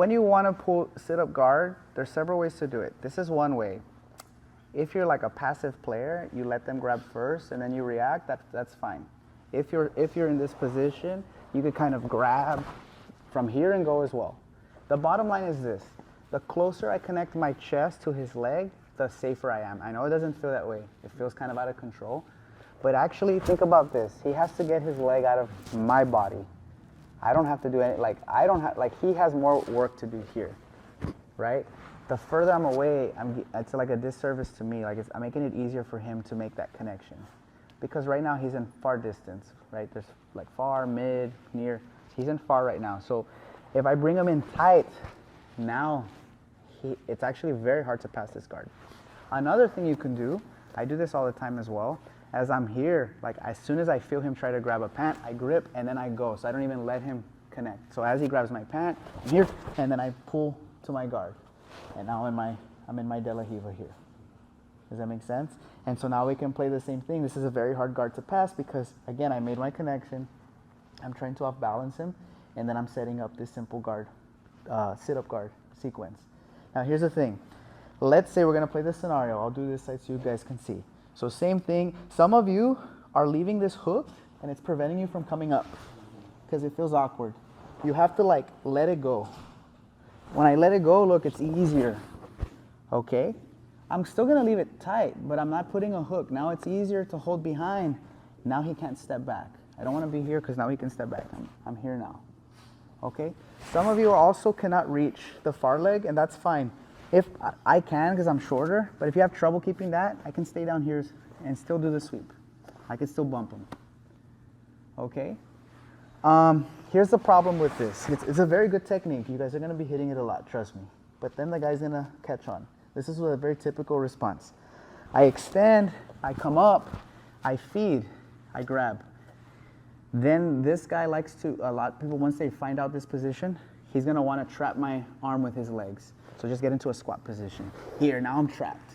when you want to pull sit-up guard, there's several ways to do it. This is one way. If you're like a passive player, you let them grab first and then you react, that's fine. If you're in this position, you could kind of grab from here and go as well. The bottom line is this. The closer I connect my chest to his leg, the safer I am. I know it doesn't feel that way. It feels kind of out of control. But actually, think about this. He has to get his leg out of my body. I don't have to do any, he has more work to do here, right? The further I'm away, it's like a disservice to me. Like I'm making it easier for him to make that connection. Because right now he's in far distance, right? There's like far, mid, near. He's in far right now. So if I bring him in tight, now it's actually very hard to pass this guard. Another thing you can do, I do this all the time as well, as I'm here, like as soon as I feel him try to grab a pant, I grip and then I go. So I don't even let him connect. So as he grabs my pant, I'm here, and then I pull to my guard. And now I'm in my De La Riva here. Does that make sense? And so now we can play the same thing. This is a very hard guard to pass because, again, I made my connection. I'm trying to off-balance him, and then I'm setting up this simple guard, sit-up guard sequence. Now here's the thing. Let's say we're going to play this scenario. I'll do this side so you guys can see. So same thing. Some of you are leaving this hook, and it's preventing you from coming up because it feels awkward. You have to like let it go. When I let it go, look, it's easier. Okay? I'm still going to leave it tight, but I'm not putting a hook. Now it's easier to hold behind. Now he can't step back. I don't want to be here because now he can step back. I'm here now. Okay? Some of you also cannot reach the far leg, and that's fine. If I can because I'm shorter, but if you have trouble keeping that, I can stay down here and still do the sweep. I can still bump him. Okay? Here's the problem with this. It's a very good technique. You guys are going to be hitting it a lot, trust me. But then the guy's going to catch on. This is a very typical response. I extend, I come up, I feed, I grab. Then this guy likes to, a lot of people, once they find out this position, he's going to want to trap my arm with his legs. So just get into a squat position. Here, now I'm trapped.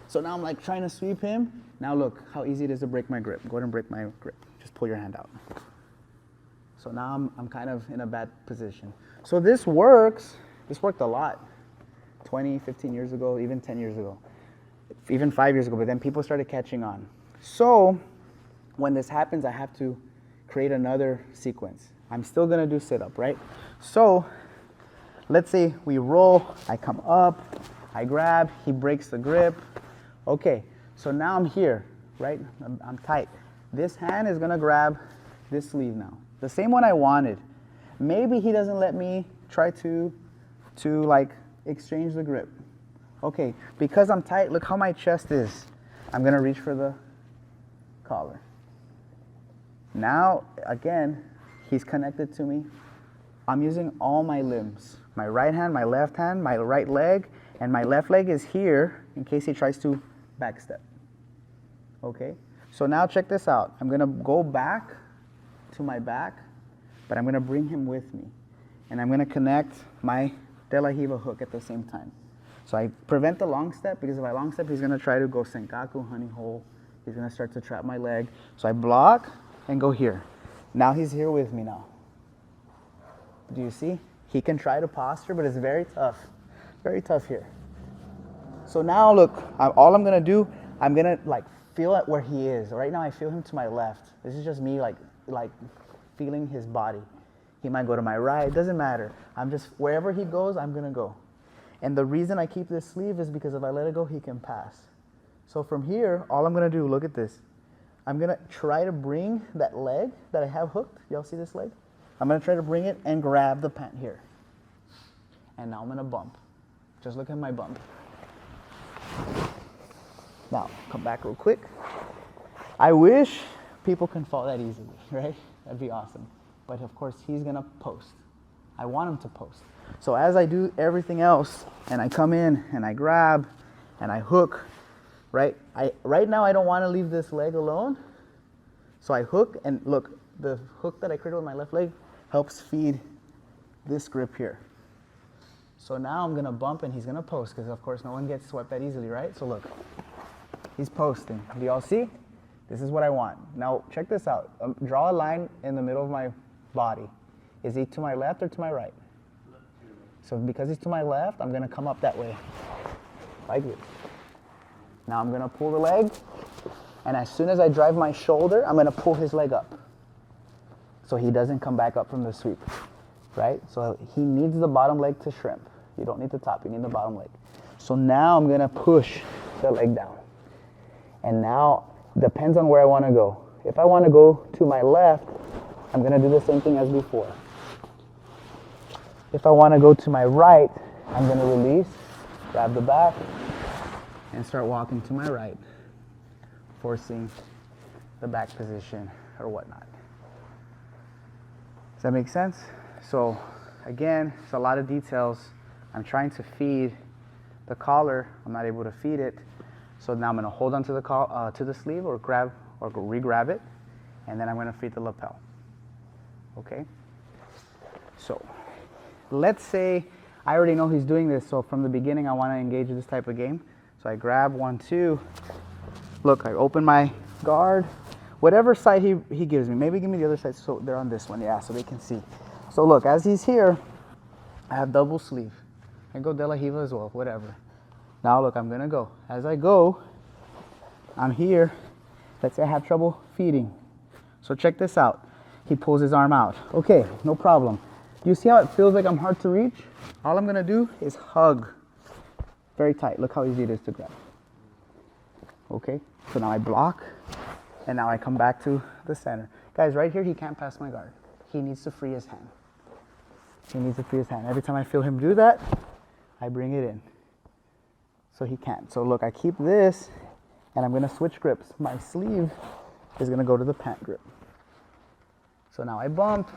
So now I'm like trying to sweep him. Now look how easy it is to break my grip. Go ahead and break my grip. Just pull your hand out. So now I'm kind of in a bad position. So this works. This worked a lot. 20, 15 years ago, even 10 years ago. Even 5 years ago, but then people started catching on. So when this happens, I have to create another sequence. I'm still gonna do sit-up, right? So let's say we roll, I come up, I grab, he breaks the grip. Okay, so now I'm here, right? I'm tight. This hand is gonna grab this sleeve now. The same one I wanted. Maybe he doesn't let me try to like exchange the grip. Okay, because I'm tight, look how my chest is. I'm gonna reach for the collar. Now, again, he's connected to me. I'm using all my limbs. My right hand, my left hand, my right leg, and my left leg is here in case he tries to backstep. Okay? So now check this out. I'm gonna go back to my back, but I'm gonna bring him with me. And I'm gonna connect my De La Riva hook at the same time. So I prevent the long step because if I long step, he's gonna try to go senkaku, honey hole. He's gonna start to trap my leg. So I block and go here. Now he's here with me now. Do you see? He can try to posture, but it's very tough here. So now look, all I'm gonna do, I'm gonna like feel it where he is. Right now I feel him to my left. This is just me like feeling his body. He might go to my right, it doesn't matter. I'm just, wherever he goes, I'm gonna go. And the reason I keep this sleeve is because if I let it go, he can pass. So from here, all I'm gonna do, look at this. I'm gonna try to bring that leg that I have hooked. Y'all see this leg? I'm gonna try to bring it and grab the pant here. And now I'm gonna bump. Just look at my bump. Now, come back real quick. I wish people can fall that easily, right? That'd be awesome. But of course, he's gonna post. I want him to post. So as I do everything else, and I come in, and I grab, and I hook, right? Right now, I don't wanna leave this leg alone. So I hook, and look, the hook that I created with my left leg helps feed this grip here. So now I'm gonna bump and he's gonna post because of course no one gets swept that easily, right? So look, he's posting. Do y'all see? This is what I want. Now check this out. Draw a line in the middle of my body. Is he to my left or to my right? So because he's to my left, I'm gonna come up that way, like this. Now I'm gonna pull the leg, and as soon as I drive my shoulder, I'm gonna pull his leg up. So he doesn't come back up from the sweep, right? So he needs the bottom leg to shrimp. You don't need the top, you need the bottom leg. So now I'm gonna push the leg down. And now, depends on where I wanna go. If I wanna go to my left, I'm gonna do the same thing as before. If I wanna go to my right, I'm gonna release, grab the back, and start walking to my right, forcing the back position or whatnot. Does that make sense? So again, it's a lot of details. I'm trying to feed the collar. I'm not able to feed it. So now I'm gonna hold onto the sleeve or grab or re-grab it, and then I'm gonna feed the lapel. Okay? So let's say I already know he's doing this, so from the beginning I wanna engage in this type of game. So I grab 1, 2. Look, I open my guard. Whatever side he gives me. Maybe give me the other side so they're on this one, yeah, so they can see. So look, as he's here, I have double sleeve. I go De La Riva as well, whatever. Now look, I'm gonna go. As I go, I'm here. Let's say I have trouble feeding. So check this out. He pulls his arm out. Okay, no problem. You see how it feels like I'm hard to reach? All I'm gonna do is hug. Very tight. Look how easy it is to grab. Okay, so now I block, and now I come back to the center. Guys, right here, he can't pass my guard. He needs to free his hand. He needs to free his hand. Every time I feel him do that, I bring it in. So he can't. So look, I keep this, and I'm gonna switch grips. My sleeve is gonna go to the pant grip. So now I bump.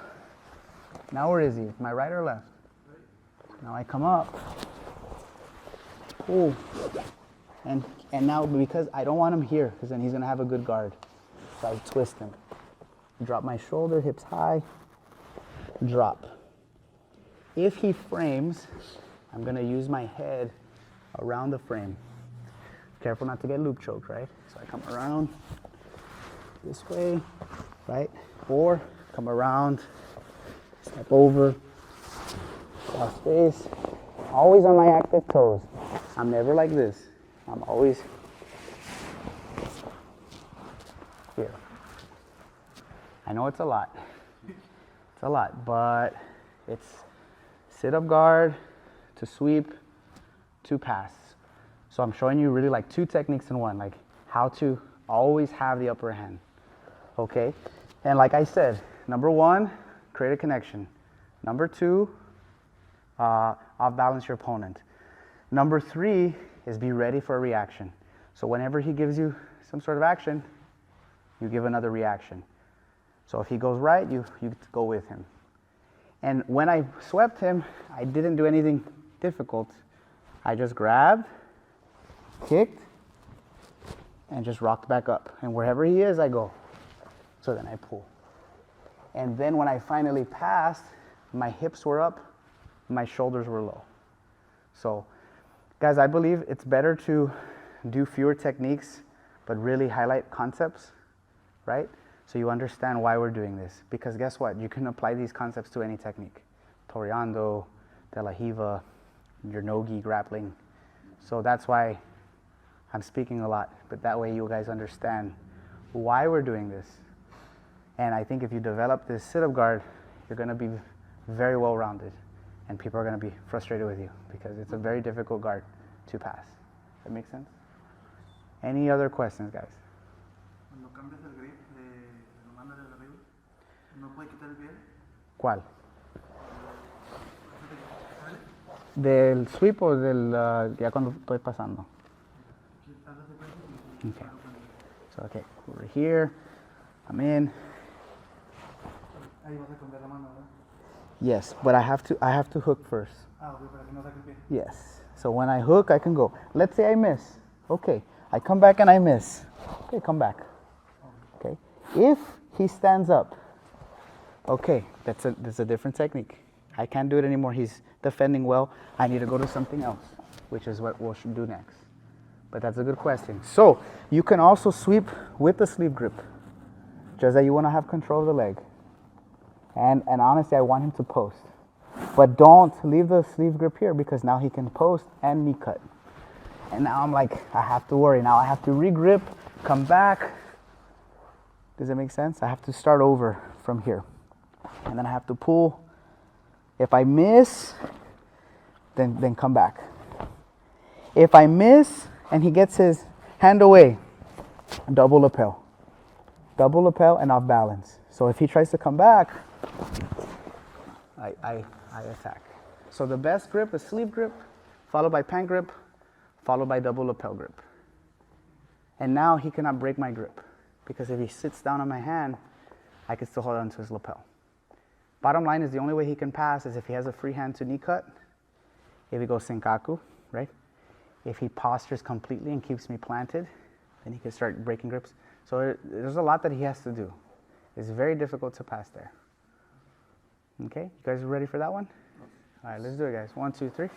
Now where is he? My right or left? Now I come up. Pull. And now because I don't want him here, because then he's gonna have a good guard. So I twist him. Drop my shoulder, hips high, drop. If he frames, I'm gonna use my head around the frame. Careful not to get loop choked, right? So I come around this way, right? Or come around, step over, cross face, always on my active toes. I'm never like this. I'm always here. I know it's a lot. It's a lot, but it's sit up guard to sweep to pass. So I'm showing you really like 2 techniques in one, like how to always have the upper hand. Okay? And like I said, number 1, create a connection. Number 2, off-balance your opponent. Number 3 is be ready for a reaction. So whenever he gives you some sort of action, you give another reaction. So if he goes right, you go with him. And when I swept him, I didn't do anything difficult. I just grabbed, kicked, and just rocked back up. And wherever he is, I go. So then I pull. And then when I finally passed, my hips were up, my shoulders were low. So guys, I believe it's better to do fewer techniques, but really highlight concepts, right? So you understand why we're doing this. Because guess what? You can apply these concepts to any technique. Toreando, De La Riva, your no-gi grappling. So that's why I'm speaking a lot, but that way you guys understand why we're doing this. And I think if you develop this sit-up guard, you're gonna be very well-rounded, and people are gonna be frustrated with you because it's a very difficult guard to pass. That makes sense? Any other questions, guys? Cuando cambias el grip lo mandas desde arriba, ¿no puede quitar el pie? ¿Cuál? ¿Del sweep o del ya cuando estoy pasando? Okay. So, okay, we're here. I'm in. Ahí vas a cambiar la mano, ¿verdad? Yes, but I have to hook first. Ah, ok, para que no saque el pie. Yes. So when I hook, I can go. Let's say I miss. Okay. I come back and I miss. Okay, come back. Okay. If he stands up, okay, that's a different technique. I can't do it anymore. He's defending well. I need to go to something else, which is what we'll do next. But that's a good question. So you can also sweep with the sleeve grip, just that you want to have control of the leg. And honestly, I want him to post. But don't leave the sleeve grip here because now he can post and knee cut. And now I'm like, I have to worry. Now I have to re-grip, come back. Does that make sense? I have to start over from here. And then I have to pull. If I miss, then come back. If I miss and he gets his hand away, double lapel. Double lapel and off balance. So if he tries to come back, I attack. So the best grip is sleeve grip, followed by pan grip, followed by double lapel grip. And now he cannot break my grip because if he sits down on my hand, I can still hold on to his lapel. Bottom line is the only way he can pass is if he has a free hand to knee cut, if he goes senkaku, right? If he postures completely and keeps me planted, then he can start breaking grips. So there's a lot that he has to do. It's very difficult to pass there. Okay, you guys ready for that one? All right, let's do it, guys. 1, 2, 3.